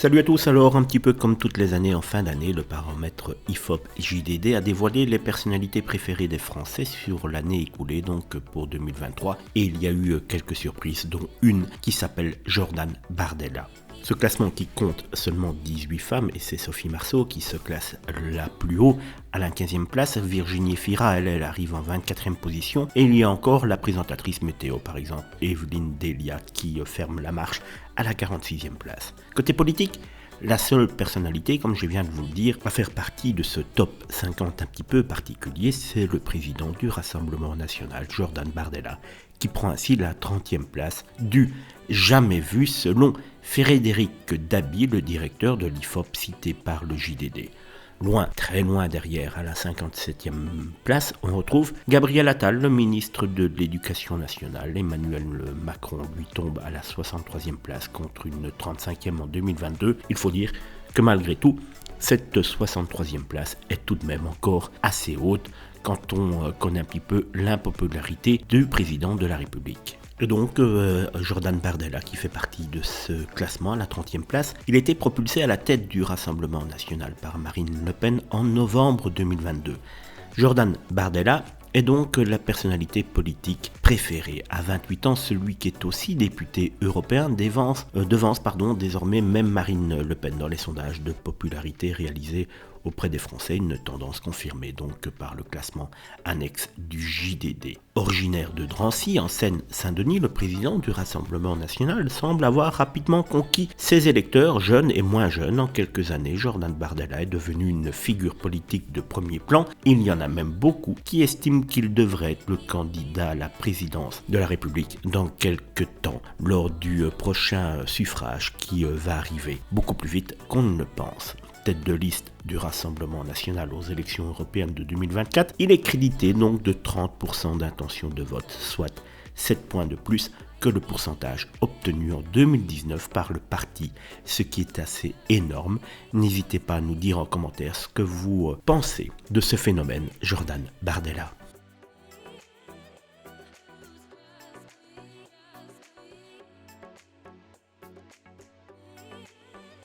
Salut à tous, alors un petit peu comme toutes les années en fin d'année, le baromètre IFOP-JDD a dévoilé les personnalités préférées des Français sur l'année écoulée, donc pour 2023, et il y a eu quelques surprises, dont une qui s'appelle Jordan Bardella. Ce classement qui compte seulement 18 femmes, et c'est Sophie Marceau qui se classe la plus haut, à la 15e place. Virginie Fira, elle arrive en 24e position, et il y a encore la présentatrice météo, par exemple, Evelyne Delia, qui ferme la marche à la 46e place. Côté politique, la seule personnalité, comme je viens de vous le dire, à faire partie de ce top 50 un petit peu particulier, c'est le président du Rassemblement national, Jordan Bardella, qui prend ainsi la 30e place du jamais vu selon Frédéric Dabi, le directeur de l'IFOP cité par le JDD. Loin, très loin derrière, à la 57e place, on retrouve Gabriel Attal, le ministre de l'Éducation nationale. Emmanuel Macron lui tombe à la 63e place contre une 35e en 2022. Il faut dire que malgré tout, cette 63e place est tout de même encore assez haute quand on connaît un petit peu l'impopularité du président de la République. Et donc, Jordan Bardella, qui fait partie de ce classement à la 30e place, il était propulsé à la tête du Rassemblement national par Marine Le Pen en novembre 2022. Jordan Bardella est donc la personnalité politique préférée. À 28 ans, celui qui est aussi député européen devance désormais même Marine Le Pen dans les sondages de popularité réalisés auprès des Français, une tendance confirmée donc par le classement annexe du JDD. Originaire de Drancy, en Seine-Saint-Denis, le président du Rassemblement national semble avoir rapidement conquis ses électeurs, jeunes et moins jeunes. En quelques années, Jordan Bardella est devenu une figure politique de premier plan. Il y en a même beaucoup qui estiment qu'il devrait être le candidat à la présidence de la République dans quelques temps, lors du prochain suffrage qui va arriver beaucoup plus vite qu'on ne le pense. Tête de liste du Rassemblement national aux élections européennes de 2024, il est crédité donc de 30% d'intention de vote, soit 7 points de plus que le pourcentage obtenu en 2019 par le parti, ce qui est assez énorme. N'hésitez pas à nous dire en commentaire ce que vous pensez de ce phénomène Jordan Bardella.